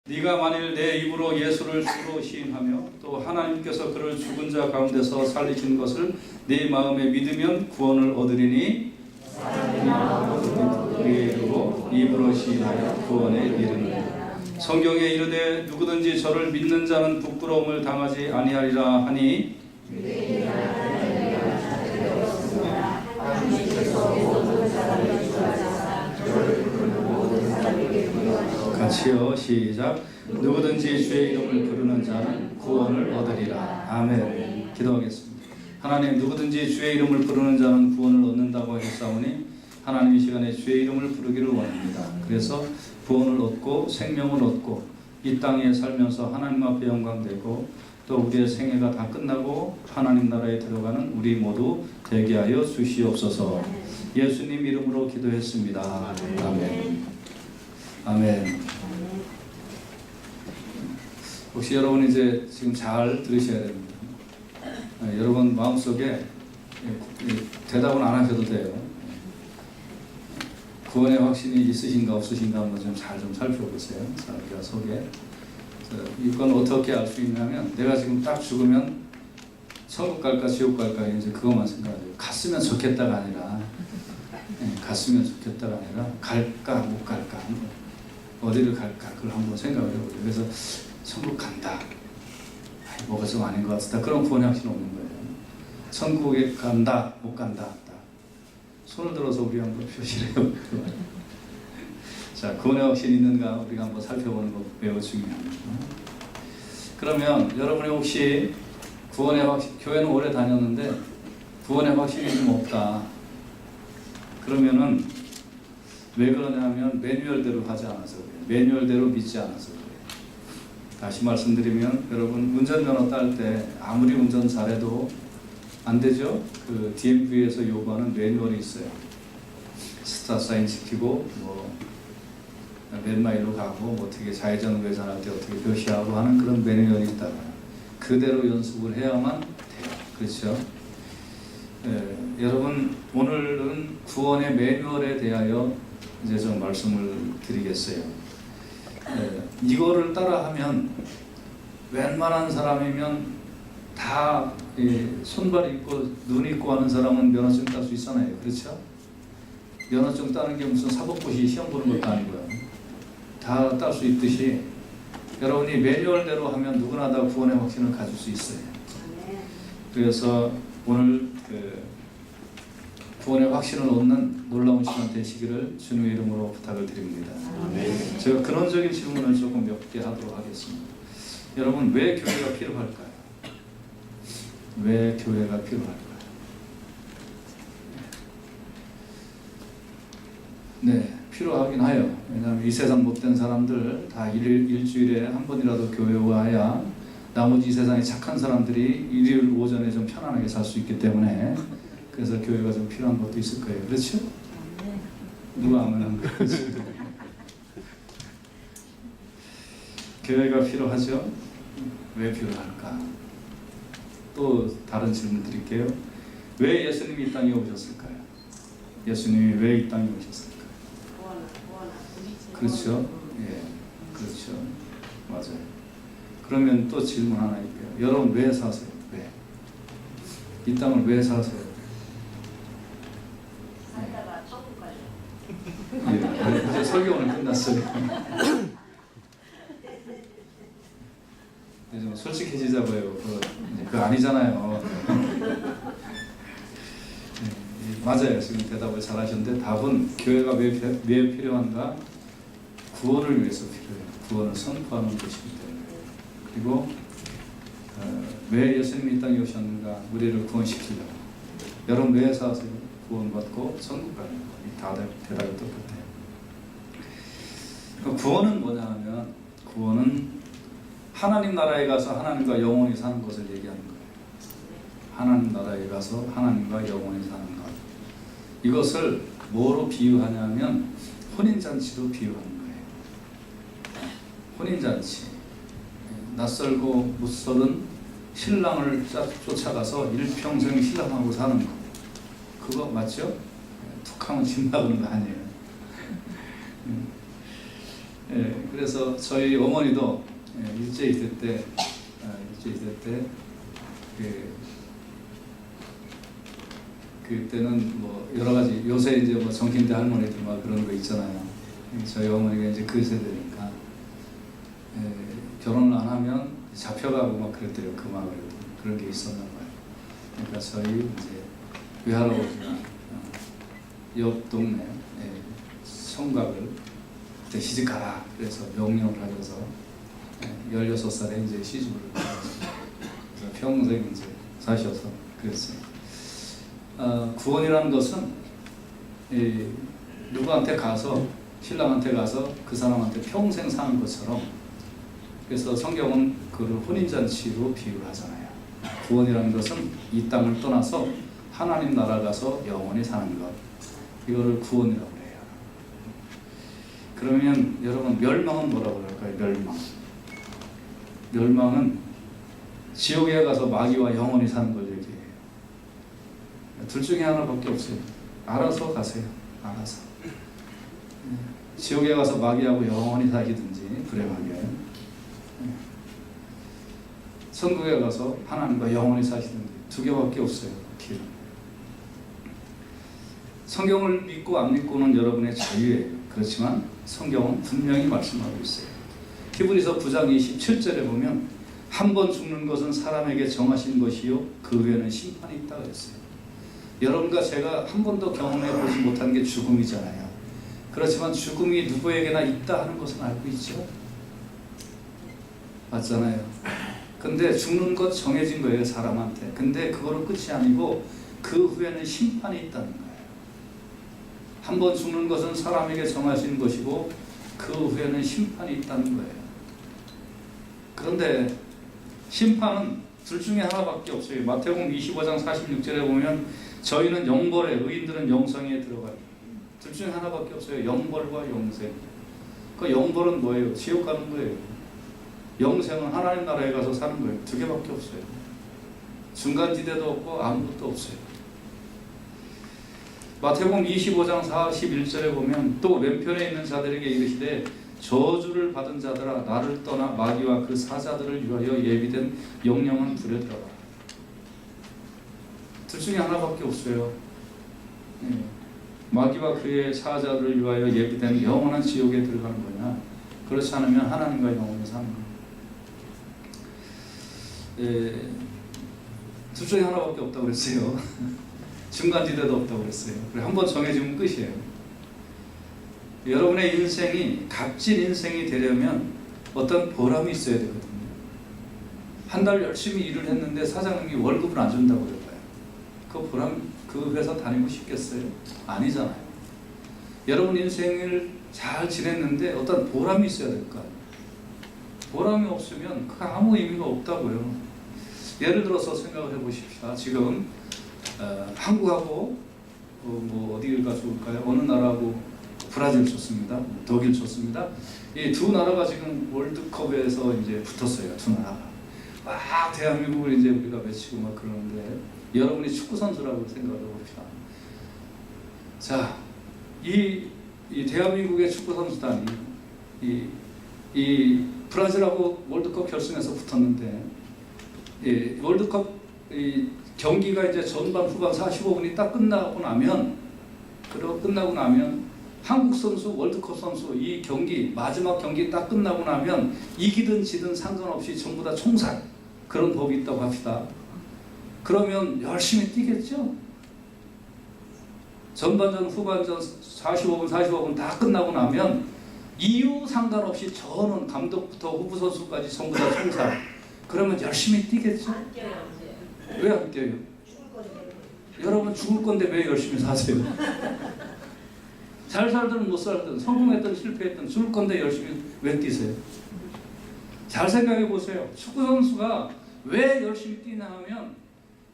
네가 만일 내 입으로 예수를 주로 시인하며 또 하나님께서 그를 죽은 자 가운데서 살리신 것을 네 마음에 믿으면 구원을 얻으리니 그의 이르고 입으로 시인하여 구원에 이르느니라. 성경에 이르되 누구든지 저를 믿는 자는 부끄러움을 당하지 아니하리라 하니 같이요. 시작. 누구든지 주의 이름을 부르는 자는 구원을 얻으리라. 아멘. 기도하겠습니다. 하나님, 누구든지 주의 이름을 부르는 자는 구원을 얻는다고 하셨사오니 하나님 이 시간에 주의 이름을 부르기를 원합니다. 그래서 구원을 얻고 생명을 얻고 이 땅에 살면서 하나님 앞에 영광되고 또 우리의 생애가 다 끝나고 하나님 나라에 들어가는 우리 모두 되게 하여 주시옵소서. 예수님 이름으로 기도했습니다. 아멘. 아멘. 혹시 여러분 이제 지금 잘 들으셔야 됩니다. 여러분 마음속에 대답은 안 하셔도 돼요. 구원의 확신이 있으신가 없으신가 한번 좀 잘 좀 살펴보세요. 자, 우리가 속에 이건 어떻게 알 수 있냐면 내가 지금 딱 죽으면 천국 갈까 지옥 갈까 이제 그것만 생각해요. 갔으면 좋겠다가 아니라 갔으면 좋겠다가 아니라 갈까 못 갈까 어디를 갈까 그걸 한번 생각을 해보죠. 그래서 천국 간다. 뭐가 좀 아닌 것 같다. 그런 구원의 확신이 없는 거예요. 천국에 간다 못 간다. 손을 들어서 우리 한번 표시를 해요. 자, 구원의 확신이 있는가 우리가 한번 살펴보는 것 매우 중요합니다. 그러면 여러분이 혹시 구원의 확신, 교회는 오래 다녔는데 구원의 확신이 좀 없다. 그러면은 왜 그러냐면 매뉴얼대로 하지 않아서 그래요. 매뉴얼대로 믿지 않아서 그래요. 다시 말씀드리면 여러분 운전면허 딸 때 아무리 운전 잘해도 안 되죠? 그 DMV에서 요구하는 매뉴얼이 있어요. 스탑 사인 지키고 몇 마일로 가고 어떻게 좌회전 우회전할 때 어떻게 표시하고 하는 그런 매뉴얼이 있다가 그대로 연습을 해야만 돼요. 그렇죠? 여러분 오늘은 구원의 매뉴얼에 대하여 이제 좀 말씀을 드리겠어요. 이거를 따라하면 웬만한 사람이면 다 손발 있고 눈 있고 하는 사람은 면허증 딸 수 있잖아요. 그렇죠? 면허증 따는 게 무슨 사법고시 시험 보는 것도 아니고요. 다 딸 수 있듯이 여러분이 매뉴얼대로 하면 누구나 다 구원의 확신을 가질 수 있어요. 그래서 오늘 구원의 확신을 얻는 놀라운 시간 되시기를 주님의 이름으로 부탁을 드립니다. 제가 근원적인 질문을 조금 몇 개 하도록 하겠습니다. 여러분 왜 교회가 필요할까요? 왜 교회가 필요할까요? 네, 필요하긴 해요. 왜냐하면 이 세상 못된 사람들 다 일주일에 한 번이라도 교회 와야 나머지 이 세상에 착한 사람들이 일요일 오전에 좀 편안하게 살 수 있기 때문에 그래서 교회가 좀 필요한 것도 있을 거예요. 그렇죠? 누가 아멘한 거죠? 교회가 필요하죠? 왜 필요할까? 또 다른 질문 드릴게요. 왜 예수님이 이 땅에 오셨을까요? 예수님이 왜 이 땅에 오셨을까요? 그렇죠? 예, 그렇죠. 맞아요. 그러면 또 질문 하나 있고요. 여러분 왜 사세요? 왜? 이 땅을 왜 사세요? 살다가 천국 가죠. 예, 이제 설교 오늘 끝났어요. 좀 솔직해지자고요. 그거 아니잖아요. 맞아요. 지금 대답을 잘 하셨는데 답은 교회가 왜 필요한가? 구원을 위해서 필요해요. 구원을 선포하는 것이기 때문에. 그리고 왜 예수님이 이 땅에 오셨는가? 우리를 구원시키려고. 여러분 왜 사세요? 구원받고 천국 가는 거. 다 대답이 똑같아요. 구원은 뭐냐 하면 구원은 하나님 나라에 가서 하나님과 영원히 사는 것을 얘기하는 거예요. 하나님 나라에 가서 하나님과 영원히 사는 것. 이것을 뭐로 비유하냐면 혼인잔치로 비유하는 거예요. 혼인잔치. 낯설고 낯설은 신랑을 쫓아가서 일평생 신랑하고 사는 거. 그거 맞죠? 툭하면 집 나가는 거 아니에요. 예, 그래서 저희 어머니도 일제시대 때, 그때는 뭐 여러 가지 요새 이제 뭐 정신대 할머니들 막 그런 거 있잖아요. 저희 어머니가 이제 그 세대니까 결혼을 안 하면 잡혀가고 막 그랬대요. 그 마을에도 그런 게 있었나 봐요. 그러니까 저희 이제 외할아버지가 옆 동네 총각을 그때 시집가라 그래서 명령을 하셔서 16살에 이제 시집을 가서 평생 이제 사셔서 그랬어요. 구원이라는 것은 누구한테 가서 신랑한테 가서 그 사람한테 평생 사는 것처럼, 그래서 성경은 그를 혼인잔치로 비유를 하잖아요. 구원이라는 것은 이 땅을 떠나서 하나님 나라 가서 영원히 사는 것, 이거를 구원이라고 해요. 그러면 여러분, 멸망은 뭐라고 할까요? 멸망은 지옥에 가서 마귀와 영원히 사는 걸 얘기해요. 둘 중에 하나밖에 없어요. 알아서 가세요. 알아서. 지옥에 가서 마귀하고 영원히 사시든지 불행하게, 천국에 가서 하나님과 영원히 사시든지, 두 개밖에 없어요. 길은. 성경을 믿고 안 믿고는 여러분의 자유예요. 그렇지만 성경은 분명히 말씀하고 있어요. 히브리서 9장 27절에 보면 한 번 죽는 것은 사람에게 정하신 것이요 그 후에는 심판이 있다 그랬어요. 여러분과 제가 한 번도 경험해 보지 못한 게 죽음이잖아요. 그렇지만 죽음이 누구에게나 있다 하는 것은 알고 있죠. 맞잖아요. 근데 죽는 것 정해진 거예요, 사람한테. 근데 그거는 끝이 아니고 그 후에는 심판이 있다는 거예요. 한 번 죽는 것은 사람에게 정하신 것이고 그 후에는 심판이 있다는 거예요. 그런데 심판은 둘 중에 하나밖에 없어요. 마태복음 25장 46절에 보면 저희는 영벌에, 의인들은 영생에 들어가요. 둘 중에 하나밖에 없어요. 영벌과 영생. 그 영벌은 뭐예요? 지옥 가는 거예요. 영생은 하나님 나라에 가서 사는 거예요. 두 개밖에 없어요. 중간지대도 없고 아무것도 없어요. 마태복음 25장 41절에 보면 또 왼편에 있는 자들에게 이르시되 저주를 받은 자들아 나를 떠나 마귀와 그 사자들을 위하여 예비된 영영한 불에 들어가라. 둘 중에 하나밖에 없어요. 마귀와 그의 사자들을 위하여 예비된 영원한 지옥에 들어가는 거냐, 그렇지 않으면 하나님과 영원히 사는 거예요. 둘 중에 하나밖에 없다고 그랬어요. 중간지대도 없다고 그랬어요. 한번 정해지면 끝이에요. 여러분의 인생이 값진 인생이 되려면 어떤 보람이 있어야 되거든요. 한 달 열심히 일을 했는데 사장님이 월급을 안 준다고 그래봐요. 그 보람, 그 회사 다니고 싶겠어요? 아니잖아요. 여러분 인생을 잘 지냈는데 어떤 보람이 있어야 될 거 아니에요. 보람이 없으면 그 아무 의미가 없다고요. 예를 들어서 생각을 해보십시다. 지금 한국하고 뭐 어디가 좋을까요? 어느 나라하고 브라질 좋습니다. 독일 좋습니다. 이 두 나라가 지금 월드컵에서 이제 붙었어요. 두 나라가. 막 대한민국을 이제 우리가 외치고 막 그러는데 여러분이 축구 선수라고 생각을 해봅시다. 자, 이 대한민국의 축구 선수단이 이 브라질하고 월드컵 결승에서 붙었는데, 월드컵 경기가 이제 전반 후반 45분이 딱 끝나고 나면 한국 선수, 월드컵 선수 이 경기 마지막 경기 딱 끝나고 나면 이기든 지든 상관없이 전부 다 총살, 그런 법이 있다고 합시다. 그러면 열심히 뛰겠죠? 전반전, 후반전 45분 다 끝나고 나면 이유 상관없이 저는 감독부터 후보 선수까지 전부 다 총살. 그러면 열심히 뛰겠죠? 왜 안 뛰어요? 여러분 죽을 건데 왜 열심히 사세요? 잘 살든 못 살든 성공했든 실패했든 죽을 건데 열심히 왜 뛰세요? 잘 생각해 보세요. 축구 선수가 왜 열심히 뛰냐 하면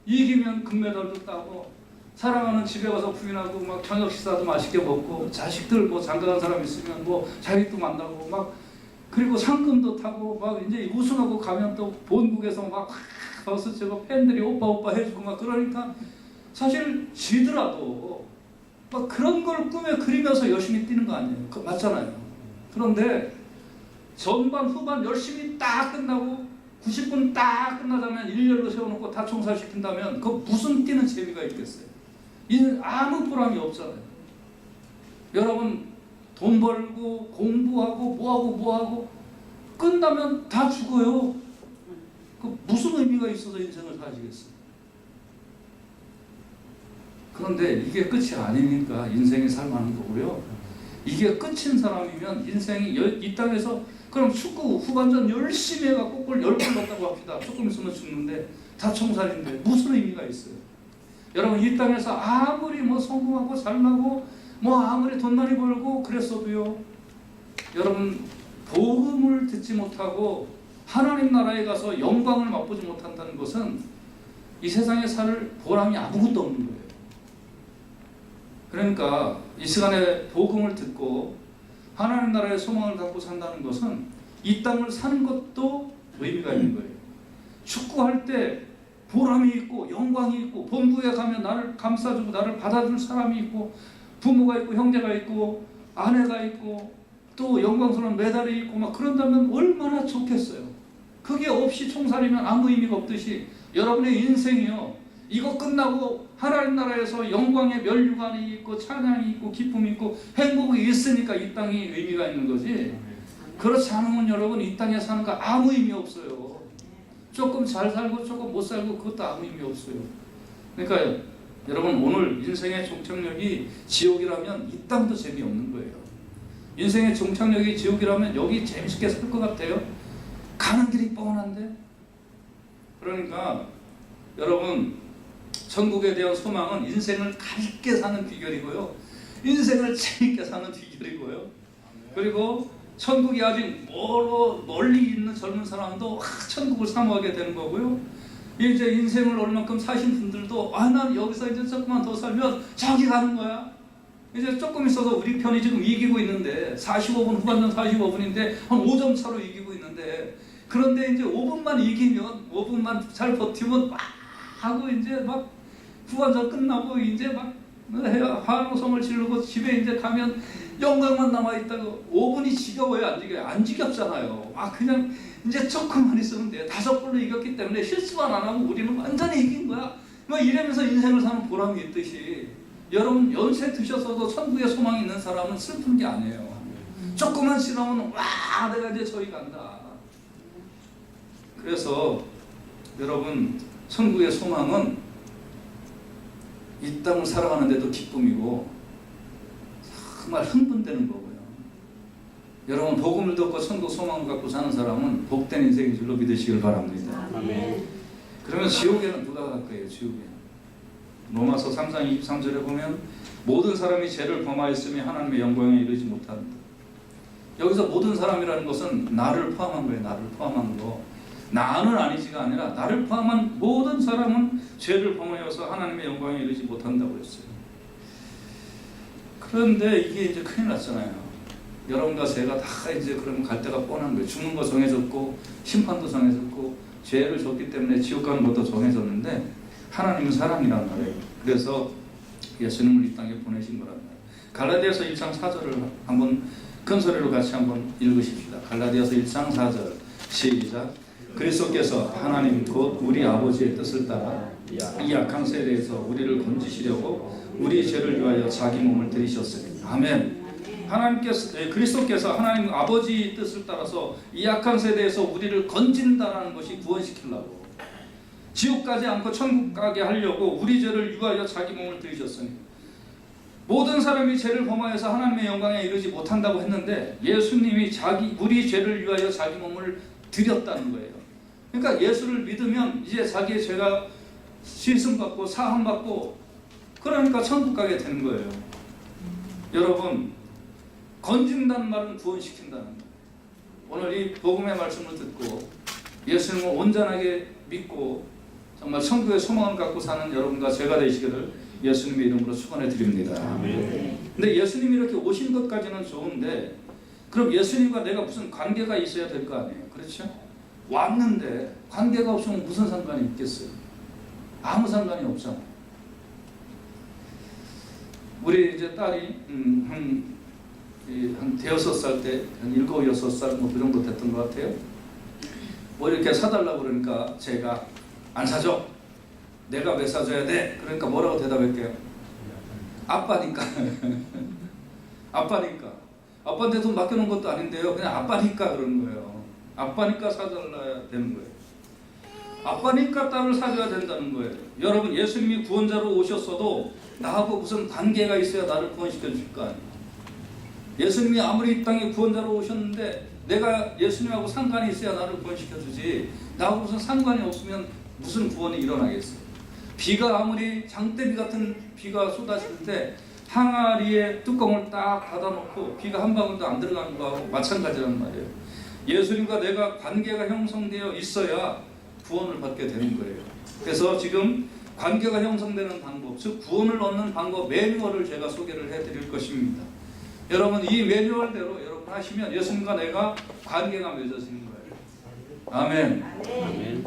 이기면 금메달도 따고 사랑하는 집에 가서 부인하고 막 저녁 식사도 맛있게 먹고 자식들 뭐 장가간 사람 있으면 뭐 자식도 만나고 막, 그리고 상금도 타고 막 이제 우승하고 가면 또 본국에서 막 벌써 제가 팬들이 오빠 해주고 막 그러니까 사실 지더라도 막 그런 걸 꿈에 그리면서 열심히 뛰는 거 아니에요. 맞잖아요. 그런데 전반 후반 열심히 딱 끝나고 90분 딱 끝나자면 일렬로 세워놓고 다 총살시킨다면 그 무슨 뛰는 재미가 있겠어요? 아무 보람이 없잖아요. 여러분 돈 벌고 공부하고 뭐하고 끝나면 다 죽어요. 그 무슨 의미가 있어서 인생을 사시겠어요? 그런데 이게 끝이 아니니까 인생이 살만한 거고요. 이게 끝인 사람이면 인생이 이 땅에서 그럼 축구 후반전 열심히 해갖고 골 10번 넣었다고 합시다. 조금 있으면 죽는데 다 총살인데 무슨 의미가 있어요? 여러분 이 땅에서 아무리 뭐 성공하고 잘나고 뭐 아무리 돈 많이 벌고 그랬어도요, 여러분 복음을 듣지 못하고 하나님 나라에 가서 영광을 맛보지 못한다는 것은 이 세상에 살 보람이 아무것도 없는 거예요. 그러니까 이 시간에 복음을 듣고 하나님 나라의 소망을 갖고 산다는 것은 이 땅을 사는 것도 의미가 있는 거예요. 축구할 때 보람이 있고 영광이 있고 본부에 가면 나를 감싸주고 나를 받아줄 사람이 있고 부모가 있고 형제가 있고 아내가 있고 또 영광스러운 메달이 있고 막 그런다면 얼마나 좋겠어요. 그게 없이 총살이면 아무 의미가 없듯이 여러분의 인생이요, 이거 끝나고 하나님 나라에서 영광의 면류관이 있고 찬양이 있고 기쁨이 있고 행복이 있으니까 이 땅이 의미가 있는 거지, 그렇지 않으면 여러분 이 땅에 사는 거 아무 의미 없어요. 조금 잘 살고 조금 못 살고 그것도 아무 의미 없어요. 그러니까 여러분 오늘 인생의 종착역이 지옥이라면 이 땅도 재미없는 거예요. 인생의 종착역이 지옥이라면 여기 재밌게 살 것 같아요? 가는 길이 뻔한데. 그러니까 여러분 천국에 대한 소망은 인생을 밝게 사는 비결이고요, 인생을 재밌게 사는 비결이고요, 그리고 천국이 아직 멀리 있는 젊은 사람도 천국을 사모하게 되는 거고요, 이제 인생을 얼만큼 사신 분들도 난 여기서 이제 조금만 더 살면 저기 가는 거야. 이제 조금 있어서 우리 편이 지금 이기고 있는데 45분 후반전 45분인데 한 5점 차로 이기고 있는데, 그런데 이제 5분만 이기면 5분만 잘 버티면 막 하고 이제 막 후반전 끝나고 이제 막 환호성을 지르고 집에 이제 가면 영광만 남아있다고. 5분이 지겨워요 안 지겨워요? 안 지겹잖아요. 그냥 이제 조금만 있으면 돼요. 5골로 이겼기 때문에 실수만 안 하면 우리는 완전히 이긴 거야. 뭐 이러면서 인생을 사는 보람이 있듯이 여러분 연세 드셔서도 천국에 소망이 있는 사람은 슬픈 게 아니에요. 조금만 지나면 와 내가 이제 저기 간다. 그래서 여러분 천국의 소망은 이 땅을 살아가는데도 기쁨이고 정말 흥분되는 거고요. 여러분 복음을 듣고 천국 소망을 갖고 사는 사람은 복된 인생인 줄로 믿으시길 바랍니다. 아멘. 그러면 지옥에는 누가 갈 거예요? 지옥에 로마서 3장 23절에 보면 모든 사람이 죄를 범하였으며 하나님의 영광에 이르지 못한다. 여기서 모든 사람이라는 것은 나를 포함한 거예요. 나를 포함한 거. 나는 아니지가 아니라 나를 포함한 모든 사람은 죄를 범하여서 하나님의 영광에 이르지 못한다고 했어요. 그런데 이게 이제 큰일 났잖아요. 여러분과 제가 다 이제 그러면 갈 데가 뻔한 거예요. 죽는 거 정해졌고 심판도 정해졌고 죄를 졌기 때문에 지옥 가는 것도 정해졌는데 하나님은 사랑이란 말이에요. 그래서 예수님을 이 땅에 보내신 거란 말이에요. 갈라디아서 1장 4절을 한번 큰 소리로 같이 한번 읽으십시다. 갈라디아서 1장 4절 시작. 그리스도께서 하나님 곧 우리 아버지의 뜻을 따라 이 악한 세대에서 우리를 건지시려고 우리 죄를 위하여 자기 몸을 들이셨으니. 아멘. 그리스도께서 하나님 아버지의 뜻을 따라서 이 악한 세대에서 우리를 건진다라는 것이 구원시키려고, 지옥 가지 않고 천국 가게 하려고 우리 죄를 위하여 자기 몸을 들이셨으니. 모든 사람이 죄를 범하여서 하나님의 영광에 이르지 못한다고 했는데 예수님이 우리 죄를 위하여 자기 몸을 드렸다는 거예요. 그러니까 예수를 믿으면 이제 자기의 죄가 씻음받고 사함받고 그러니까 천국 가게 되는 거예요. 여러분 건진다는 말은 구원시킨다는 거예요. 오늘 이 복음의 말씀을 듣고 예수님을 온전하게 믿고 정말 천국의 소망을 갖고 사는 여러분과 제가 되시기를 예수님의 이름으로 축원해 드립니다. 근데 예수님이 이렇게 오신 것까지는 좋은데 그럼 예수님과 내가 무슨 관계가 있어야 될 거 아니에요. 그렇죠? 왔는데 관계가 없으면 무슨 상관이 있겠어요? 아무 상관이 없잖아요. 우리 이제 딸이 한 한 대여섯 살 때, 한 일곱, 여섯 살 뭐 그 정도 됐던 것 같아요. 뭐 이렇게 사달라고 그러니까 제가 안 사줘. 내가 왜 사줘야 돼? 그러니까 뭐라고 대답할게요? 아빠니까. 아빠니까. 아빠한테 돈 맡겨놓은 것도 아닌데요. 그냥 아빠니까 그러는 거예요. 아빠니까 사달라야 되는 거예요. 아빠니까 딸을 사줘야 된다는 거예요. 여러분, 예수님이 구원자로 오셨어도 나하고 무슨 관계가 있어야 나를 구원시켜 줄 거 아니에요. 예수님이 아무리 이 땅에 구원자로 오셨는데 내가 예수님하고 상관이 있어야 나를 구원시켜 주지, 나하고 무슨 상관이 없으면 무슨 구원이 일어나겠어요. 비가 아무리 장대비 같은 비가 쏟아질 때 항아리에 뚜껑을 딱 닫아놓고 비가 한 방울도 안 들어가는 거하고 마찬가지란 말이에요. 예수님과 내가 관계가 형성되어 있어야 구원을 받게 되는 거예요. 그래서 지금 관계가 형성되는 방법, 즉 구원을 얻는 방법 매뉴얼을 제가 소개를 해드릴 것입니다. 여러분, 이 매뉴얼대로 여러분 하시면 예수님과 내가 관계가 맺어지는 거예요. 아멘. 아멘.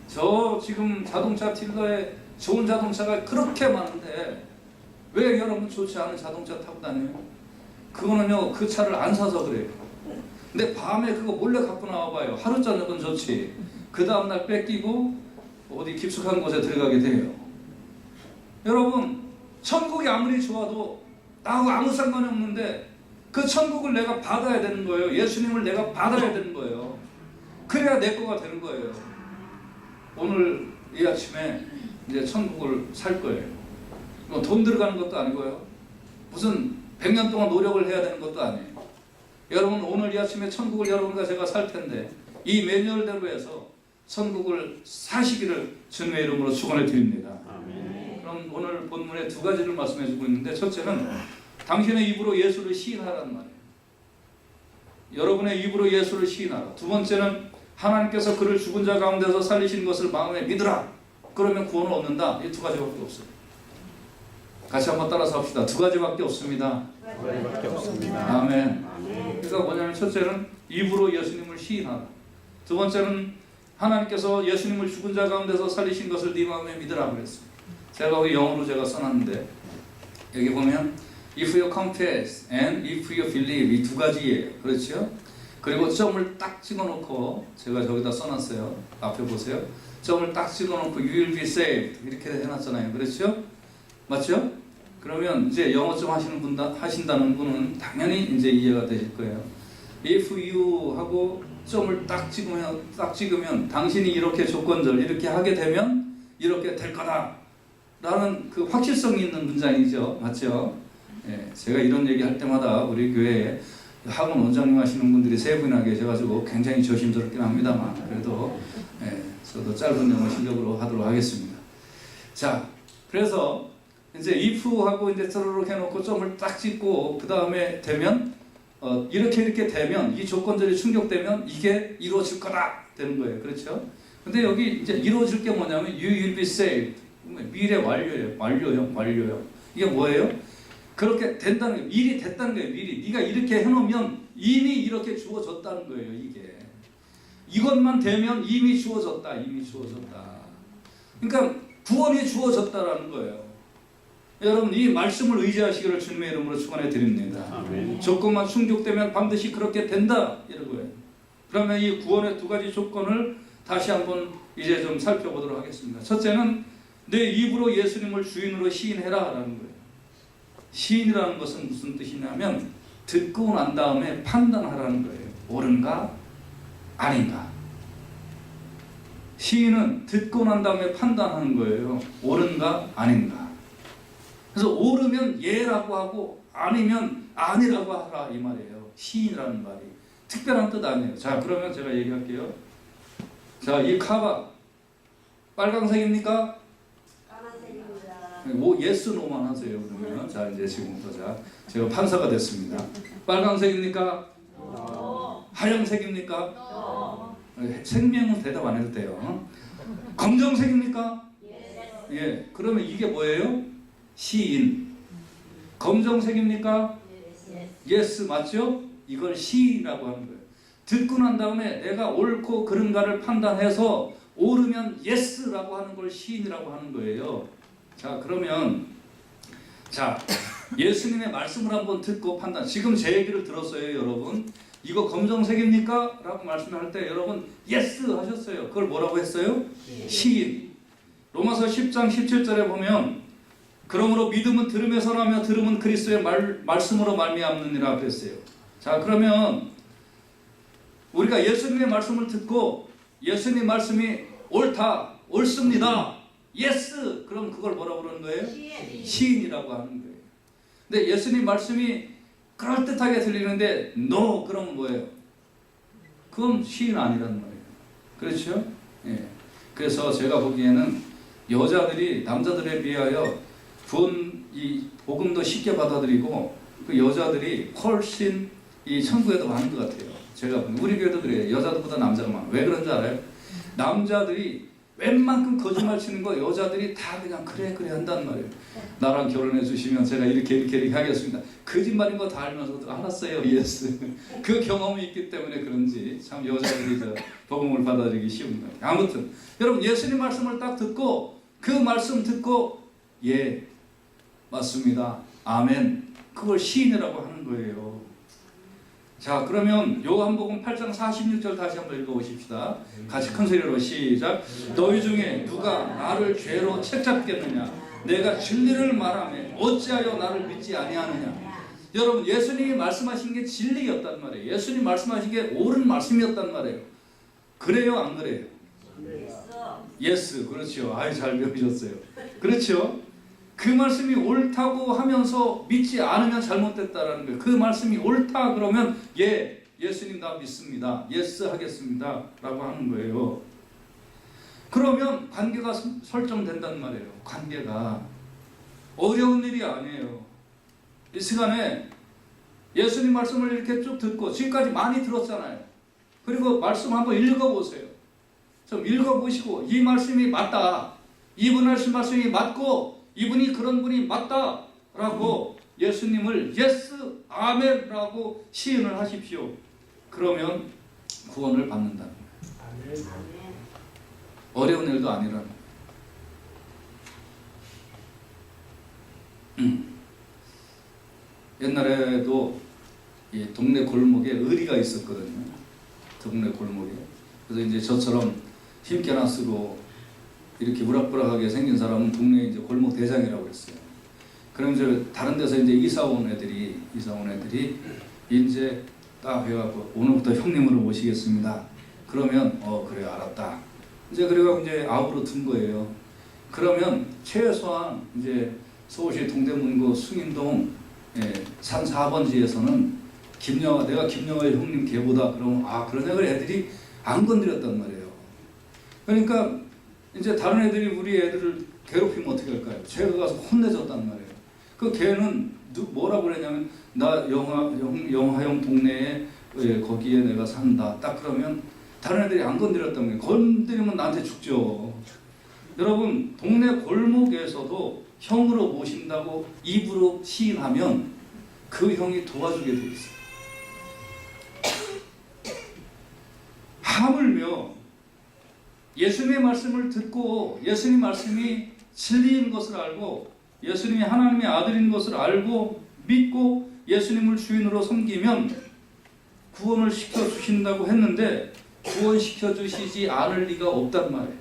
저 지금 자동차 딜러에 좋은 자동차가 그렇게 많은데 왜 여러분 좋지 않은 자동차 타고 다녀요? 그거는요, 그 차를 안 사서 그래요. 근데 밤에 그거 몰래 갖고 나와봐요. 하루 저녁은 좋지. 그 다음날 뺏기고 어디 깊숙한 곳에 들어가게 돼요. 여러분, 천국이 아무리 좋아도 나하고 아무 상관이 없는데 그 천국을 내가 받아야 되는 거예요. 예수님을 내가 받아야 되는 거예요. 그래야 내 거가 되는 거예요. 오늘 이 아침에 이제 천국을 살 거예요. 뭐 돈 들어가는 것도 아니고요. 무슨 100년 동안 노력을 해야 되는 것도 아니에요. 여러분, 오늘 이 아침에 천국을 여러분과 제가 살 텐데 이 매뉴얼대로 해서 천국을 사시기를 주님의 이름으로 축원해 드립니다. 아멘. 그럼 오늘 본문에 두 가지를 말씀해 주고 있는데, 첫째는 당신의 입으로 예수를 시인하라는 말이에요. 여러분의 입으로 예수를 시인하라. 두 번째는 하나님께서 그를 죽은 자 가운데서 살리신 것을 마음에 믿으라. 그러면 구원을 얻는다. 이 두 가지밖에 없어요. 같이 한번 따라서 합시다. 두 가지밖에 없습니다. 두 가지밖에 없습니다. 아멘. 그러니까 뭐냐면, 첫째는 입으로 예수님을 시인하라. 두 번째는 하나님께서 예수님을 죽은 자 가운데서 살리신 것을 네 마음에 믿으라 그랬어요. 제가 여기 영어로 제가 써놨는데, 여기 보면 if you confess and if you believe, 이 두 가지예요. 그렇죠? 그리고 점을 딱 찍어놓고 제가 저기다 써놨어요. 앞에 보세요. 점을 딱 찍어놓고 you will be saved 이렇게 해놨잖아요. 그렇죠? 맞죠? 그러면 이제 영어점 하신다는 분은 당연히 이제 이해가 되실 거예요. if you 하고 점을 딱 찍으면 당신이 이렇게 조건절 이렇게 하게 되면 이렇게 될 거다 라는 그 확실성이 있는 문장이죠. 맞죠? 예, 제가 이런 얘기 할 때마다 우리 교회에 학원 원장님 하시는 분들이 세 분이나 계셔가지고 굉장히 조심스럽긴 합니다만, 그래도 예, 저도 짧은 영어 실력으로 하도록 하겠습니다. 자, 그래서 이제 if하고 이제 서로록 해놓고 점을 딱 찍고 그 다음에 되면 이렇게 되면, 이 조건들이 충족되면 이게 이루어질 거다 되는 거예요. 그렇죠? 근데 여기 이제 이루어질 게 뭐냐면 you will be saved. 미래 완료요. 이게 뭐예요? 그렇게 된다는 거예요. 미리 됐다는 거예요. 미리 네가 이렇게 해놓으면 이미 이렇게 주어졌다는 거예요. 이게 이것만 되면 이미 주어졌다. 그러니까 구원이 주어졌다라는 거예요. 여러분, 이 말씀을 의지하시기를 주님의 이름으로 축원해 드립니다. 아멘. 조건만 충족되면 반드시 그렇게 된다 이러고요. 그러면 이 구원의 두 가지 조건을 다시 한번 이제 좀 살펴보도록 하겠습니다. 첫째는 내 입으로 예수님을 주인으로 시인해라라는 거예요. 시인이라는 것은 무슨 뜻이냐면 듣고 난 다음에 판단하라는 거예요. 옳은가 아닌가. 시인은 듣고 난 다음에 판단하는 거예요. 옳은가 아닌가. 그래서 옳으면 예라고 하고 아니면 아니라고 하라 이 말이에요. 시인이라는 말이 특별한 뜻 아니에요. 자, 그러면 제가 얘기할게요. 자, 이 카바 빨강색입니까? 뭐 예스 노만 하세요. 그러면 자, 이제 지금부터 제가 판사가 됐습니다. 빨강색입니까? 하얀색입니까? 생명은 대답 안 해도 돼요. 검정색입니까? 예. 그러면 이게 뭐예요? 시인. 검정색입니까? 예스 맞죠? 이걸 시인이라고 하는 거예요. 듣고 난 다음에 내가 옳고 그른가를 판단해서 옳으면 예스라고 하는 걸 시인이라고 하는 거예요. 자, 그러면 자, 예수님의 말씀을 한번 듣고 판단. 지금 제 얘기를 들었어요, 여러분. 이거 검정색입니까? 라고 말씀할 때 여러분 예스 하셨어요. 그걸 뭐라고 했어요? 시인. 로마서 10장 17절에 보면 그러므로 믿음은 들음에서 나며 들음은 그리스도의 말씀으로 말미암느니라 그랬어요. 자, 그러면 우리가 예수님의 말씀을 듣고 예수님 말씀이 옳다, 옳습니다, 예스, 그럼 그걸 뭐라고 그러는 거예요? 시인이라고 하는 거예요. 근데 예수님 말씀이 그럴듯하게 들리는데 no, 그러면 뭐예요? 그건 시인 아니란 말이에요. 그렇죠? 예. 그래서 제가 보기에는 여자들이 남자들에 비하여 이 복음도 쉽게 받아들이고 그 여자들이 훨씬 이 천국에도 많은 것 같아요. 제가 보면 우리 교회도 그래요. 여자들보다 남자가 많아요. 왜 그런지 알아요? 남자들이 웬만큼 거짓말 치는 거 여자들이 다 그냥 그래 한단 말이에요. 나랑 결혼해 주시면 제가 이렇게 하겠습니다. 거짓말인 거 다 알면서도 알았어요. 예스. 그 경험이 있기 때문에 그런지 참 여자들이 복음을 받아들이기 쉬운 거예요. 아무튼 여러분 예수님 말씀을 딱 듣고 그 말씀 듣고 예 맞습니다, 아멘, 그걸 시인이라고 하는 거예요. 자, 그러면 요한복음 8장 46절 다시 한번 읽어보십시다. 같이 큰 소리로 시작. 너희 중에 누가 나를 죄로 책잡겠느냐? 내가 진리를 말하며 어찌하여 나를 믿지 아니하느냐? 여러분 예수님이 말씀하신 게 진리였단 말이에요. 예수님 말씀하신 게 옳은 말씀이었단 말이에요. 그래요, 안 그래요? 예스, 그렇죠. 아유, 잘 배우셨어요. 그렇죠? 그 말씀이 옳다고 하면서 믿지 않으면 잘못됐다라는 거예요. 그 말씀이 옳다 그러면 예, 예수님 나 믿습니다, 예스 하겠습니다 라고 하는 거예요. 그러면 관계가 설정된단 말이에요. 관계가 어려운 일이 아니에요. 이 시간에 예수님 말씀을 이렇게 쭉 듣고 지금까지 많이 들었잖아요. 그리고 말씀 한번 읽어보세요. 좀 읽어보시고 이 말씀이 맞다, 이분 하신 말씀이 맞고 이분이 그런 분이 맞다라고 예수님을 예스, 아멘라고 시인을 하십시오. 그러면 구원을 받는다는 거예요. 어려운 일도 아니라는 거예요. 옛날에도 이 동네 골목에 의리가 있었거든요. 동네 골목에. 그래서 이제 저처럼 힘께나 쓰고 이렇게 우락부락하게 생긴 사람은 동네 이제 골목 대장이라고 했어요. 그럼 이제 다른 데서 이제 이사 온 애들이 이제 딱 해갖고 오늘부터 형님으로 모시겠습니다. 그러면 그래 알았다. 이제 그래갖고 이제 아우로 둔 거예요. 그러면 최소한 이제 서울시 동대문구 숭인동 산 4번지에서는 내가 김영하 형님 걔보다 그러면 그런 애들이 안 건드렸단 말이에요. 그러니까 이제 다른 애들이 우리 애들을 괴롭히면 어떻게 할까요? 제가 가서 혼내줬단 말이에요. 그 걔는 뭐라고 그랬냐면 나 영하형 동네에 거기에 내가 산다. 딱 그러면 다른 애들이 안 건드렸단 말이에요. 건드리면 나한테 죽죠. 여러분 동네 골목에서도 형으로 모신다고 입으로 시인하면 그 형이 도와주게 돼 있어요. 하물며 예수님의 말씀을 듣고 예수님 말씀이 진리인 것을 알고 예수님이 하나님의 아들인 것을 알고 믿고 예수님을 주인으로 섬기면 구원을 시켜주신다고 했는데 구원시켜주시지 않을 리가 없단 말이에요.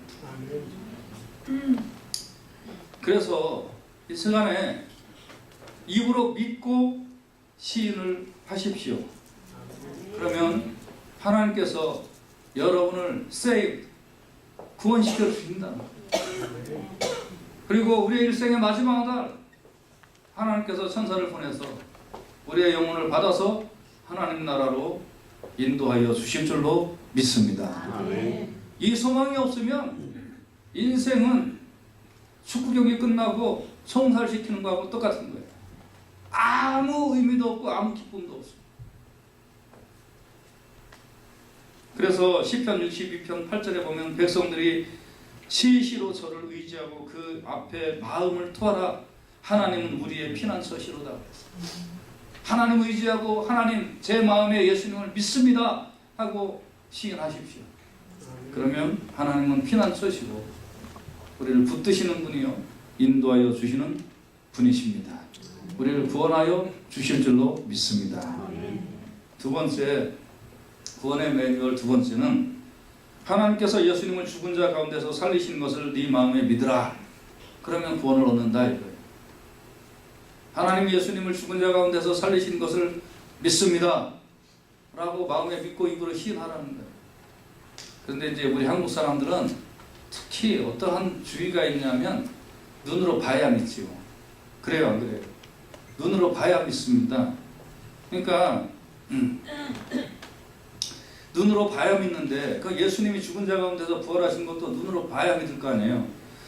그래서 이 시간에 입으로 믿고 시인을 하십시오. 그러면 하나님께서 여러분을 구원시켜 주신다. 그리고 우리의 일생의 마지막 날 하나님께서 천사를 보내서 우리의 영혼을 받아서 하나님 나라로 인도하여 주실 줄로 믿습니다. 이 소망이 없으면 인생은 축구 경기 끝나고 총살시키는 거하고 똑같은 거예요. 아무 의미도 없고 아무 기쁨도 없습니다. 그래서 시편 62편 8절에 보면 백성들이 시시로 저를 의지하고 그 앞에 마음을 토하라. 하나님은 우리의 피난처시로다. 하나님 의지하고 하나님 제 마음에 예수님을 믿습니다 하고 시인하십시오. 그러면 하나님은 피난처시고 우리를 붙드시는 분이요 인도하여 주시는 분이십니다. 우리를 구원하여 주실 줄로 믿습니다. 두 번째, 구원의 매뉴얼 두 번째는 하나님께서 예수님을 죽은 자 가운데서 살리신 것을 네 마음에 믿으라. 그러면 구원을 얻는다 이거예요. 하나님 예수님을 죽은 자 가운데서 살리신 것을 믿습니다 라고 마음에 믿고 입으로 시인하라는 거예요. 그런데 이제 우리 한국 사람들은 특히 어떠한 주의가 있냐면 눈으로 봐야 믿지요. 그래요, 안 그래요? 눈으로 봐야 믿습니다. 그러니까 눈으로 봐야 믿는데 그 예수님이 죽은 자 가운데서 부활하신 것도 눈으로 봐야 믿을 거 아니에요.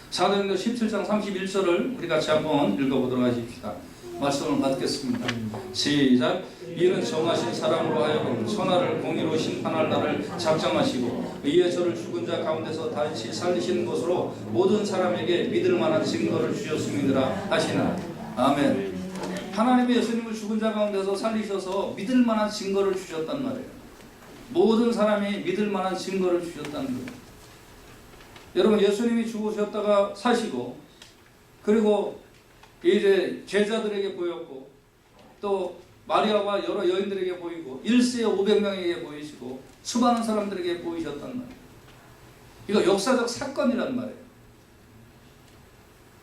사도행전 17장 31절을 우리 같이 한번 읽어보도록 하십시다. 말씀을 받겠습니다. 시작. 이는 정하신 사람으로 하여금 천하를 공의로 심판할 날을 작정하시고 이에 저를 죽은 자 가운데서 다시 살리시는 것으로 모든 사람에게 믿을 만한 증거를 주셨음이니라 하시나. 아멘. 하나님이 예수님을 죽은 자 가운데서 살리셔서 믿을 만한 증거를 주셨단 말이에요. 모든 사람이 믿을 만한 증거를 주셨다는 거예요. 여러분, 예수님이 죽으셨다가 사시고 그리고 이제 제자들에게 보였고 또 마리아와 여러 여인들에게 보이고 1세에 500명에게 보이시고 수많은 사람들에게 보이셨단 말이에요. 이거 역사적 사건이란 말이에요.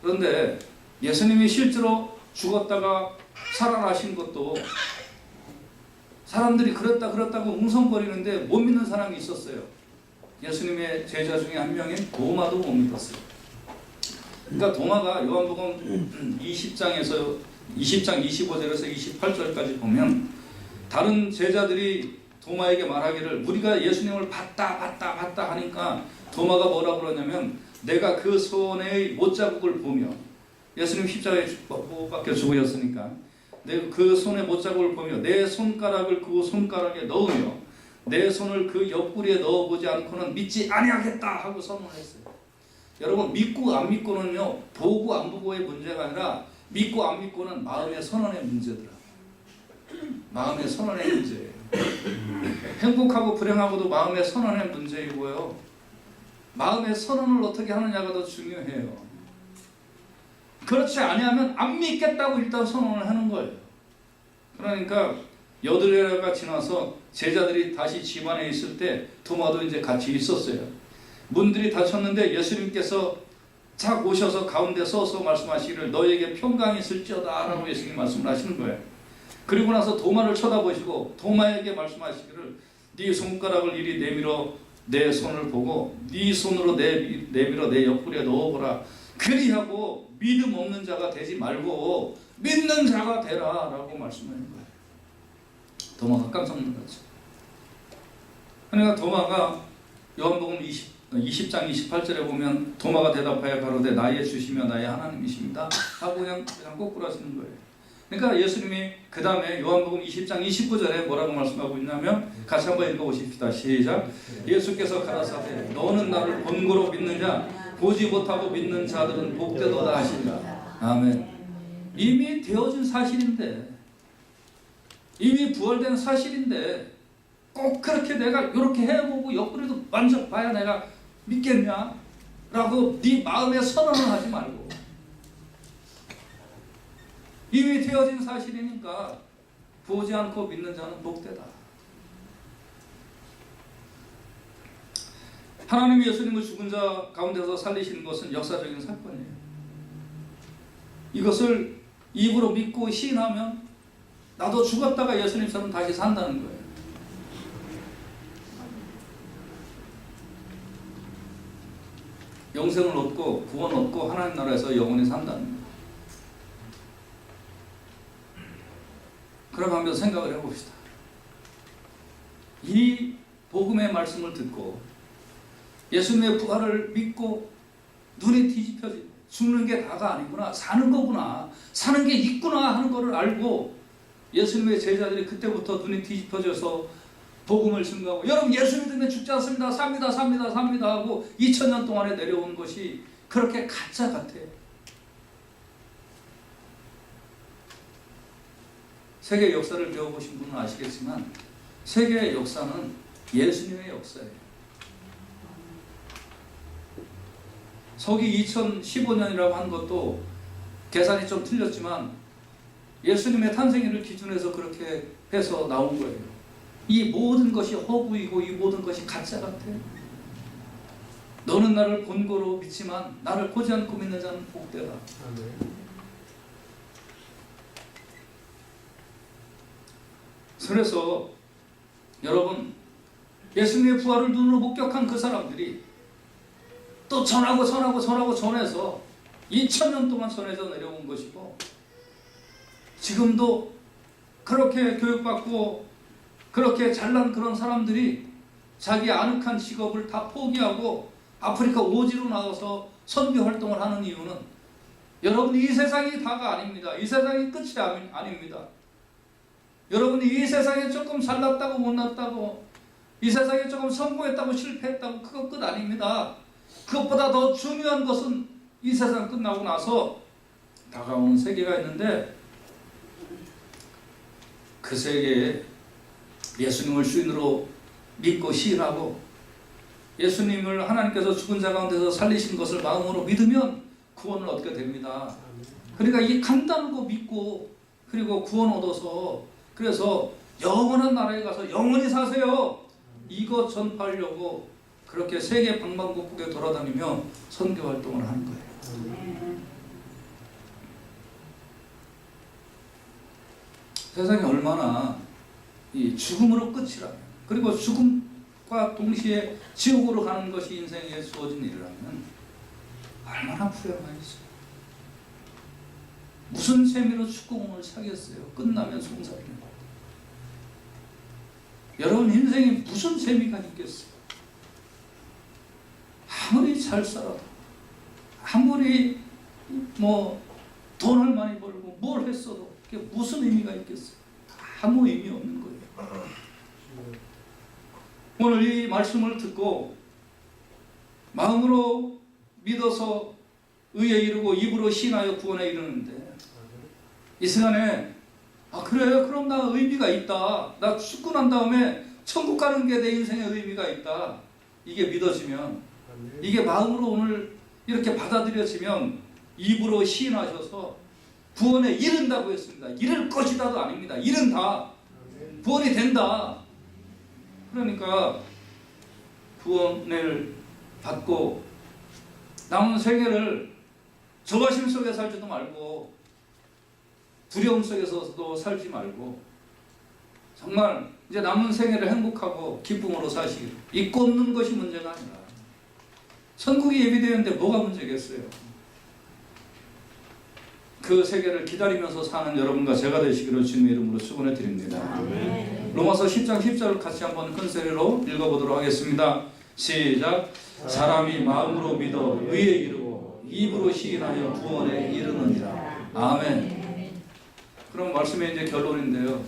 그런데 예수님이 실제로 죽었다가 살아나신 것도 사람들이 그렇다고 웅성거리는데 못 믿는 사람이 있었어요. 예수님의 제자 중에 한 명인 도마도 못 믿었어요. 그러니까 도마가 요한복음 20장 25절에서 28절까지 보면 다른 제자들이 도마에게 말하기를 우리가 예수님을 봤다 하니까 도마가 뭐라고 그러냐면 내가 그 손의 못자국을 보며 예수님 십자가에 못 박혀 죽으셨으니까 내가 그 손의 못자국을 보며 내 손가락을 그 손가락에 넣으며 내 손을 그 옆구리에 넣어보지 않고는 믿지 아니하겠다 하고 선언했어요. 여러분, 믿고 안 믿고는요 보고 안 보고의 문제가 아니라 믿고 안 믿고는 마음의 선언의 문제더라. 마음의 선언의 문제예요. 행복하고 불행하고도 마음의 선언의 문제이고요. 마음의 선언을 어떻게 하느냐가 더 중요해요. 그렇지 아니하면 안 믿겠다고 일단 선언을 하는 거예요. 그러니까 여드레가 지나서 제자들이 다시 집 안에 있을 때 도마도 이제 같이 있었어요. 문들이 닫혔는데 예수님께서 착 오셔서 가운데 서서 말씀하시기를 너에게 평강이 있을지어다 라고 예수님이 말씀을 하시는 거예요. 그리고 나서 도마를 쳐다보시고 도마에게 말씀하시기를 네 손가락을 이리 내밀어 내 손을 보고 네 손으로 내밀어 내 옆구리에 넣어보라. 그리하고 믿음 없는 자가 되지 말고 믿는 자가 되라 라고 말씀하는 거예요. 도마가 깜짝 놀랐죠. 그러니까 도마가 요한복음 20장 28절에 보면 도마가 대답하여 가로되 나의 주시며 나의 하나님이십니다 하고 그냥 거꾸로 하시는 거예요. 그러니까 예수님이 그 다음에 요한복음 20장 29절에 뭐라고 말씀하고 있냐면 같이 한번 읽어보십시다. 시작. 예수께서 가라사대 너는 나를 본고로 믿느냐 보지 못하고 믿는 자들은 복되도다 하시니라. 아멘. 이미 되어진 사실인데 이미 부활된 사실인데 꼭 그렇게 내가 이렇게 해보고 옆구리도 만져봐야 내가 믿겠냐? 라고 네 마음에 선언을 하지 말고 이미 되어진 사실이니까 보지 않고 믿는 자는 복되다. 하나님이 예수님을 죽은 자 가운데서 살리시는 것은 역사적인 사건이에요. 이것을 입으로 믿고 시인하면 나도 죽었다가 예수님처럼 다시 산다는 거예요. 영생을 얻고 구원 얻고 하나님 나라에서 영원히 산다는 거예요. 그럼 한번 생각을 해봅시다. 이 복음의 말씀을 듣고 예수님의 부활을 믿고 눈이 뒤집혀지 죽는 게 다가 아니구나, 사는 거구나, 사는 게 있구나 하는 거를 알고 예수님의 제자들이 그때부터 눈이 뒤집혀져서 복음을 증거하고 여러분 예수 믿으면 죽지 않습니다. 삽니다 하고 2000년 동안에 내려온 것이 그렇게 가짜 같아요. 세계 역사를 배워보신 분은 아시겠지만 세계의 역사는 예수님의 역사예요. 서기 2015년이라고 한 것도 계산이 좀 틀렸지만 예수님의 탄생일을 기준해서 그렇게 해서 나온 거예요. 이 모든 것이 허구이고 이 모든 것이 가짜 같아. 너는 나를 본고로 믿지만 나를 보지 않고 믿는 자는 복되다. 그래서 여러분, 예수님의 부활을 눈으로 목격한 그 사람들이 또 전해서 2000년 동안 전해져 내려온 것이고, 지금도 그렇게 교육받고 그렇게 잘난 그런 사람들이 자기 아늑한 직업을 다 포기하고 아프리카 오지로 나가서 선교 활동을 하는 이유는, 여러분, 이 세상이 다가 아닙니다. 이 세상이 끝이 아닙니다. 여러분이 이 세상에 조금 잘났다고 못났다고, 이 세상에 조금 성공했다고 실패했다고, 그거 끝 아닙니다. 그것보다 더 중요한 것은 이 세상 끝나고 나서 다가오는 세계가 있는데, 그 세계에 예수님을 주인으로 믿고 시인하고 예수님을 하나님께서 죽은 자 가운데서 살리신 것을 마음으로 믿으면 구원을 얻게 됩니다. 그러니까 이 간단하고 믿고 그리고 구원 얻어서, 그래서 영원한 나라에 가서 영원히 사세요. 이거 전파하려고 그렇게 세계 방방곡곡에 돌아다니며 선교 활동을 하는 거예요. 세상이 얼마나 이 죽음으로 끝이라면, 그리고 죽음과 동시에 지옥으로 가는 것이 인생에 주어진 일이라면 얼마나 불행하겠어요. 무슨 재미로 축구공을 사겠어요? 끝나면 송사리는. 여러분, 인생에 무슨 재미가 있겠어요? 아무리 잘 살아도, 아무리 돈을 많이 벌고 뭘 했어도 그게 무슨 의미가 있겠어요? 아무 의미 없는 거예요. 오늘 이 말씀을 듣고 마음으로 믿어서 의에 이르고 입으로 신하여 구원에 이르는데, 이 시간에 그래, 그럼 나 의미가 있다, 나 죽고 난 다음에 천국 가는 게 내 인생의 의미가 있다, 이게 믿어지면, 이게 마음으로 오늘 이렇게 받아들여지면 입으로 시인하셔서 구원에 이른다고 했습니다. 이를 것이다도 아닙니다. 이른다. 구원이 된다. 그러니까 구원을 받고 남은 생애를 조바심 속에 살지도 말고 두려움 속에서도 살지 말고 정말 이제 남은 생애를 행복하고 기쁨으로 사시기를. 있고 없는 것이 문제가 아니라 천국이 예비되었는데 뭐가 문제겠어요? 그 세계를 기다리면서 사는 여러분과 제가 되시기를 주님의 이름으로 축원해 드립니다. 로마서 10장 10절을 같이 한번 큰 소리로 읽어보도록 하겠습니다. 시작. 사람이 마음으로 믿어 의에 이르고 입으로 시인하여 구원에 이르느니라. 아멘. 그럼 말씀의 이제 결론인데요.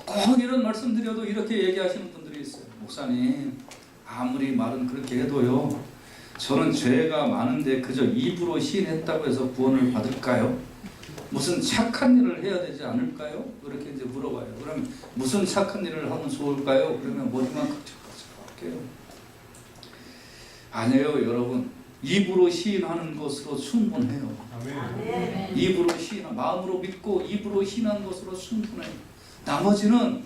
꼭 이런 말씀 드려도 이렇게 얘기하시는 분들이 있어요. 목사님, 아무리 말은 그렇게 해도요, 저는 죄가 많은데 그저 입으로 시인했다고 해서 구원을 받을까요? 무슨 착한 일을 해야 되지 않을까요? 그렇게 이제 물어봐요. 그러면 무슨 착한 일을 하면 좋을까요? 그러면 머리만 그렇게요. 아니에요, 여러분. 입으로 시인하는 것으로 충분해요. 아멘. 입으로 시인, 마음으로 믿고 입으로 시인하는 것으로 충분해요. 나머지는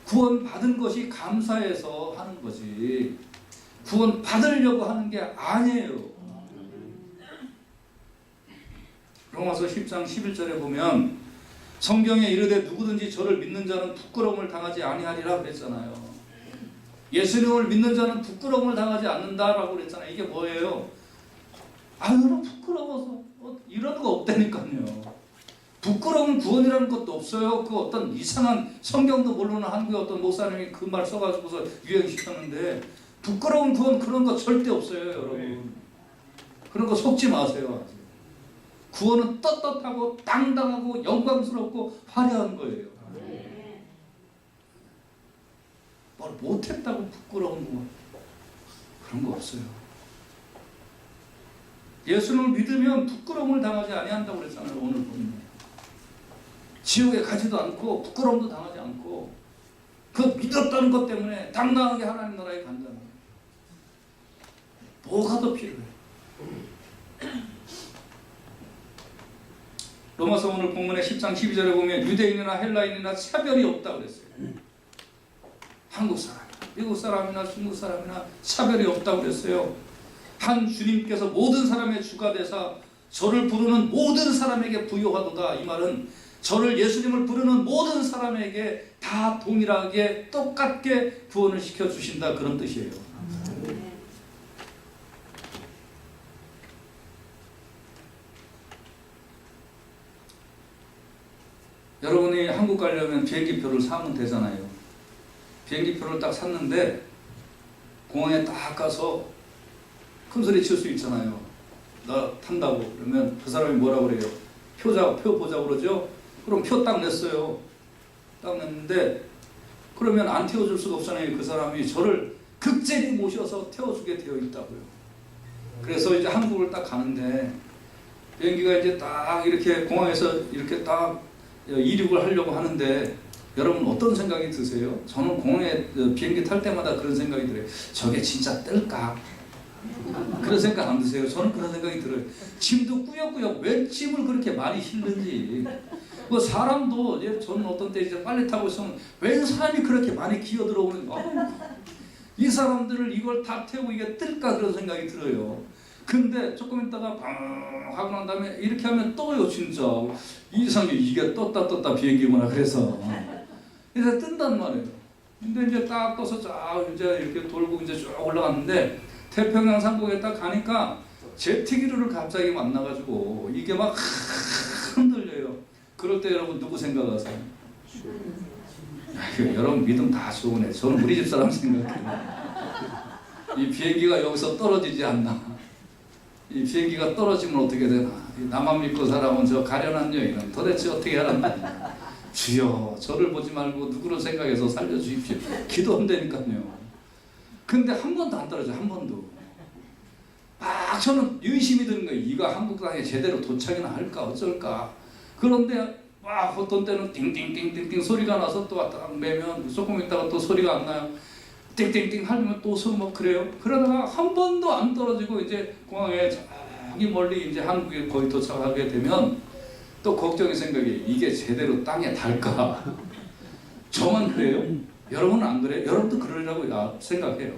구원 받은 것이 감사해서 하는 거지, 구원 받으려고 하는 게 아니에요. 로마서 10장 11절에 보면 성경에 이르되 누구든지 저를 믿는 자는 부끄러움을 당하지 아니하리라 그랬잖아요. 예수님을 믿는 자는 부끄러움을 당하지 않는다라고 그랬잖아요. 이게 뭐예요? 여러분, 부끄러워서 이런 거 없다니까요. 부끄러운 구원이라는 것도 없어요. 그 어떤 이상한 성경도 모르는 한국의 어떤 목사님이 그 말 써가지고서 유행시켰는데, 부끄러운 구원 그런 거 절대 없어요, 여러분. 그런 거 속지 마세요. 구원은 떳떳하고 당당하고 영광스럽고 화려한 거예요. 뭘 못했다고 부끄러운 구원, 그런 거 없어요. 예수를 믿으면 부끄러움을 당하지 아니한다고 그랬잖아요. 오늘 보면 지옥에 가지도 않고 부끄러움도 당하지 않고 그 믿었다는 것 때문에 당당하게 하나님 나라에 간다는 거예요. 뭐가 더 필요해요? 로마서 오늘 본문의 10장 12절에 보면 유대인이나 헬라인이나 차별이 없다고 그랬어요. 한국 사람이나 미국 사람이나 중국 사람이나 차별이 없다고 그랬어요. 한 주님께서 모든 사람의 주가 되사 저를 부르는 모든 사람에게 부요하도다. 이 말은 저를 예수님을 부르는 모든 사람에게 다 동일하게 똑같게 구원을 시켜주신다, 그런 뜻이에요. 여러분이 한국 가려면 비행기표를 사면 되잖아요. 비행기표를 딱 샀는데 공항에 딱 가서 큰 소리 칠 수 있잖아요. 나 탄다고. 그러면 그 사람이 뭐라고 그래요? 표 보자고 그러죠? 그럼 표 딱 냈어요. 딱 냈는데 그러면 안 태워줄 수가 없잖아요. 그 사람이 저를 극제리 모셔서 태워주게 되어 있다고요. 그래서 이제 한국을 딱 가는데 비행기가 이제 딱 이렇게 공항에서 이렇게 딱 이륙을 하려고 하는데 여러분 어떤 생각이 드세요? 저는 공항에 비행기 탈 때마다 그런 생각이 들어요. 저게 진짜 뜰까? 그런 생각 안 드세요? 저는 그런 생각이 들어요. 짐도 꾸역꾸역 왜 짐을 그렇게 많이 실는지. 뭐 사람도 저는 어떤 때 이제 빨리 타고 있으면 왜 사람이 그렇게 많이 기어 들어오는지, 이 사람들을 이걸 다 태우고 이게 뜰까, 그런 생각이 들어요. 근데 조금 있다가 빵 하고 난 다음에 이렇게 하면 떠요. 진짜 이상하게 이게 떴다 비행기구나. 그래서 뜬단 말이에요. 근데 이제 딱 떠서 쫙 이제 이렇게 돌고 이제 쭉 올라갔는데 태평양 상공에 딱 가니까 제트기류를 갑자기 만나가지고 이게 막 흔들려요. 그럴 때 여러분 누구 생각하세요? 여러분 믿음 다 좋으네. 저는 우리 집 사람 생각해요. 이 비행기가 여기서 떨어지지 않나. 이 비행기가 떨어지면 어떻게 되나. 나만 믿고 살아온 저 가련한 여인은 도대체 어떻게 하란 말이야. 주여 저를 보지 말고 누구를 생각해서 살려주십시오. 기도한다니까요. 근데 한 번도 안 떨어져. 한 번도. 막 저는 의심이 드는 거예요. 이거 한국 땅에 제대로 도착이나 할까 어쩔까. 그런데 막 어떤 때는 띵띵띵띵띵 소리가 나서 또 왔다 매면 조금 있다가 또 소리가 안 나요. 띵띵띵 하면 또 뭐 그래요. 그러다가 한 번도 안 떨어지고 이제 공항에 저기 멀리 이제 한국에 거의 도착하게 되면 또 걱정의 생각이, 이게 제대로 땅에 닿을까? 저만 그래요? 여러분은 안 그래요? 여러분도 그러려고 생각해요.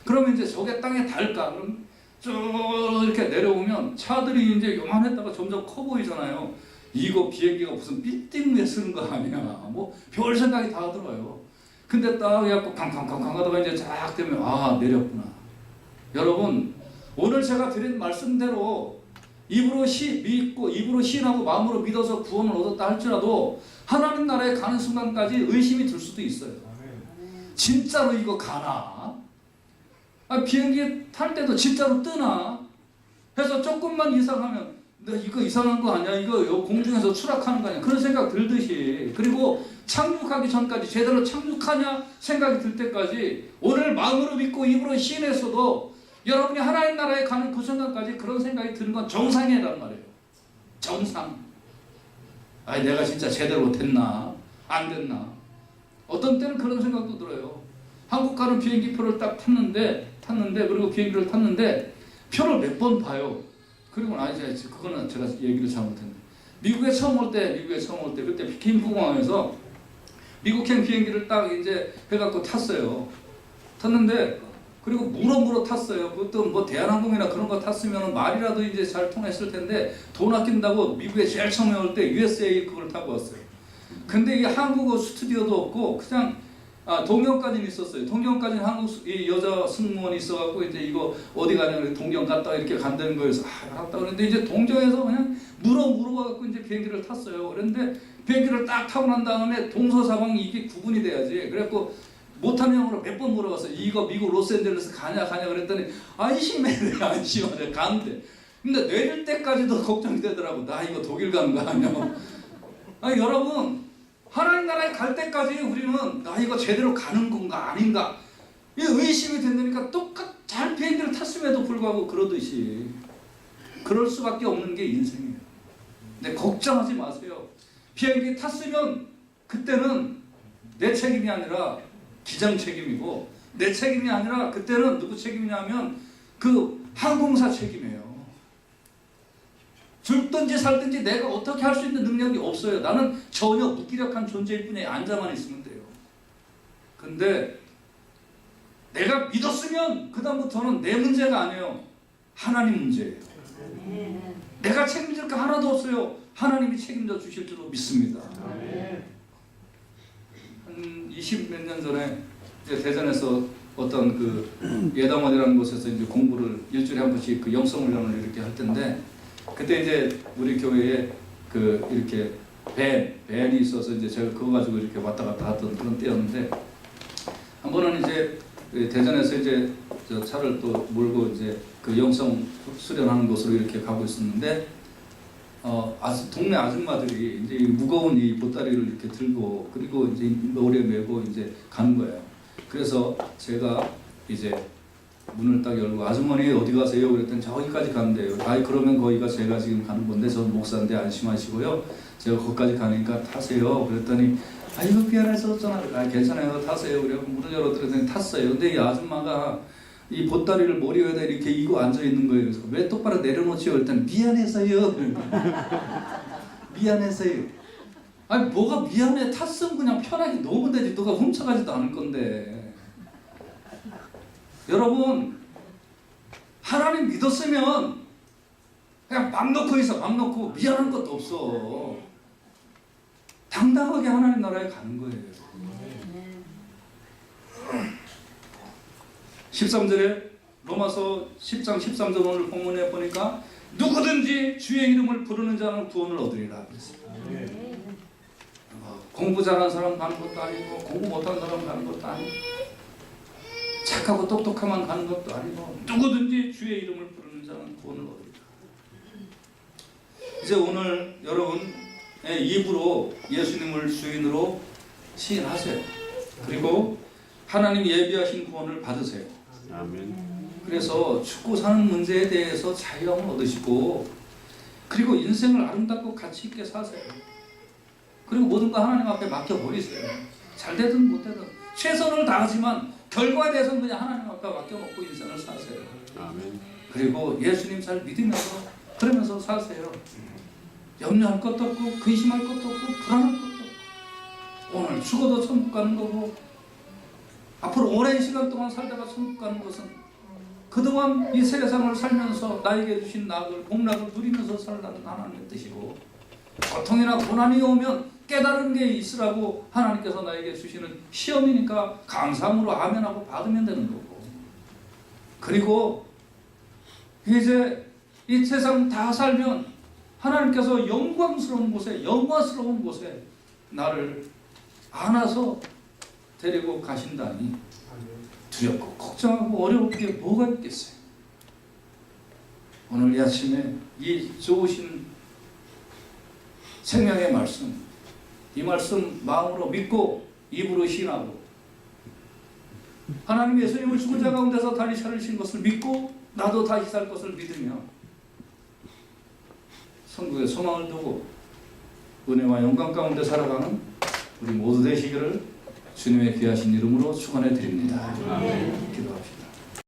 그러면 이제 저게 땅에 닿을까? 그럼 쭉 이렇게 내려오면 차들이 이제 요만했다가 점점 커 보이잖아요. 이거 비행기가 무슨 빌딩 위에 쓰는 거 아니야? 뭐 별 생각이 다 들어요. 근데 딱 해갖고 캉캉캉캉 하다가 이제 쫙 되면 내렸구나. 여러분 오늘 제가 드린 말씀대로 입으로 믿고 입으로 신하고 마음으로 믿어서 구원을 얻었다 할지라도 하나님 나라에 가는 순간까지 의심이 들 수도 있어요. 진짜로 이거 가나? 비행기 탈 때도 진짜로 뜨나? 해서 조금만 이상하면 이거 이상한 거 아니야? 이거 공중에서 추락하는 거 아니야? 그런 생각 들듯이, 그리고 착륙하기 전까지 제대로 착륙하냐 생각이 들 때까지 오늘 마음으로 믿고 입으로 시인했어도 여러분이 하나님 나라에 가는 그 순간까지 그런 생각이 드는 건 정상이란 말이에요. 정상. 내가 진짜 제대로 됐나? 안 됐나? 어떤 때는 그런 생각도 들어요. 한국 가는 비행기표를 딱 탔는데 그리고 비행기를 탔는데 표를 몇 번 봐요. 그리고 그거는 제가 얘기를 잘못했네. 미국에 처음 올 때 그때 김포공항에서 미국행 비행기를 딱 이제 해갖고 탔어요. 탔는데 그리고 물어 탔어요. 그것도 뭐 대한항공이나 그런 거 탔으면 말이라도 이제 잘 통했을 텐데 돈 아낀다고 미국에 제일 처음에 올 때 USA 그걸 타고 왔어요. 근데 이게 한국어 스튜디오도 없고 그냥 동경까지는 있었어요. 동경까지는 한국 여자 승무원이 있어갖고 이제 이거 어디 가냐 그래서 동경 갔다가 이렇게 간다는 거여서 알았다 그랬는데 이제 동경에서 그냥 물어갖고 이제 비행기를 tas어요. 그런데 비행기를 딱 타고 난 다음에 동서사방이 이게 구분이 돼야지. 그래갖고 못하는 형으로 몇 번 물어봤어요. 이거 미국 로스앤젤레스 가냐 그랬더니 안심해 가는데. 근데 내릴 때까지도 걱정이 되더라고. 나 이거 독일 가는 거 아니야? 여러분 하나님 나라에 갈 때까지 우리는 나 이거 제대로 가는 건가 아닌가 이 의심이 된다니까 잘 비행기를 탔음에도 불구하고 그러듯이 그럴 수밖에 없는 게 인생이에요. 근데 걱정하지 마세요. 비행기 탔으면 그때는 내 책임이 아니라 기장 책임이고, 내 책임이 아니라 그때는 누구 책임이냐면 그 항공사 책임이에요. 죽든지 살든지 내가 어떻게 할 수 있는 능력이 없어요. 나는 전혀 무기력한 존재일 뿐이에요. 앉아만 있으면 돼요. 근데 내가 믿었으면 그 다음부터는 내 문제가 아니에요. 하나님 문제예요. 내가 책임질 거 하나도 없어요. 하나님이 책임져 주실 줄로 믿습니다. 한 20몇 년 전에 이제 대전에서 어떤 그 예담원이라는 곳에서 이제 공부를 일주일에 한 번씩 그 영성훈련을 이렇게 할 텐데, 그때 이제 우리 교회에 그 이렇게 밴이 있어서 이제 제가 그거 가지고 이렇게 왔다 갔다 하던 그런 때였는데, 한 번은 이제 대전에서 이제 저 차를 또 몰고 이제 그 영성 수련하는 곳으로 이렇게 가고 있었는데, 동네 아줌마들이 이제 무거운 이 보따리를 이렇게 들고, 그리고 이제 머리에 메고 이제 가는 거예요. 그래서 제가 이제 문을 딱 열고, 아주머니 어디 가세요? 그랬더니 저기까지 간대요. 아이, 그러면 거기가 제가 지금 가는 건데, 저 목사인데 안심하시고요, 제가 거기까지 가니까 타세요. 그랬더니 이거 미안해서 어쩌나, 괜찮아요, 타세요. 그래서 문을 열어드렸더니 탔어요. 근데 이 아줌마가 이 보따리를 머리 위에다 이렇게 이고 앉아 있는 거예요. 그래서 왜 똑바로 내려놓지요? 그랬더니 미안해서요. 미안해서요. 아니, 뭐가 미안해? 탔으면 그냥 편하게 놓으면 되지. 누가 훔쳐가지도 않을 건데. 여러분, 하나님 믿었으면 그냥 막 놓고 있어. 막 놓고 미안한 것도 없어. 당당하게 하나님 나라에 가는 거예요. 13절에 로마서 10장 13절 오늘 본문에 보니까 누구든지 주의 이름을 부르는 자는 구원을 얻으리라 그랬습니다. 공부 잘하는 사람 가는 것도 아니고, 공부 못하는 사람 가는 것도 아니고, 착하고 똑똑하만 가는 것도 아니고, 누구든지 주의 이름을 부르는 자는 구원을 얻으리라. 이제 오늘 여러분의 입으로 예수님을 주인으로 시인하세요. 그리고 하나님 예비하신 구원을 받으세요. 아멘. 그래서 죽고 사는 문제에 대해서 자유함을 얻으시고, 그리고 인생을 아름답고 가치 있게 사세요. 그리고 모든 거 하나님 앞에 맡겨버리세요. 잘 되든 못 되든 최선을 다하지만 결과에 대해서는 그냥 하나님 앞에 맡겨놓고 인생을 사세요. 아멘. 그리고 예수님 잘 믿으면서 그러면서 사세요. 염려할 것도 없고, 근심할 것도 없고, 불안할 것도 없고, 오늘 죽어도 천국 가는 거고, 앞으로 오랜 시간 동안 살다가 천국 가는 것은 그동안 이 세상을 살면서 나에게 주신 낙을, 복락을 누리면서 살라는 하나님의 뜻이고, 고통이나 고난이 오면 깨달은 게 있으라고 하나님께서 나에게 주시는 시험이니까 감사함으로 아멘하고 받으면 되는 거고, 그리고 이제 이 세상 다 살면 하나님께서 영광스러운 곳에, 영화스러운 곳에 나를 안아서 데리고 가신다니 두렵고 걱정하고 어려울 게 뭐가 있겠어요. 오늘 이 아침에 이 좋으신 생명의 말씀, 이 말씀 마음으로 믿고 입으로 신하고, 하나님 예수님을 죽은 자 가운데서 다시 살리신 것을 믿고 나도 다시 살 것을 믿으며 천국의 소망을 두고 은혜와 영광 가운데 살아가는 우리 모두 되시기를 주님의 귀하신 이름으로 축원해 드립니다. 기도합시다.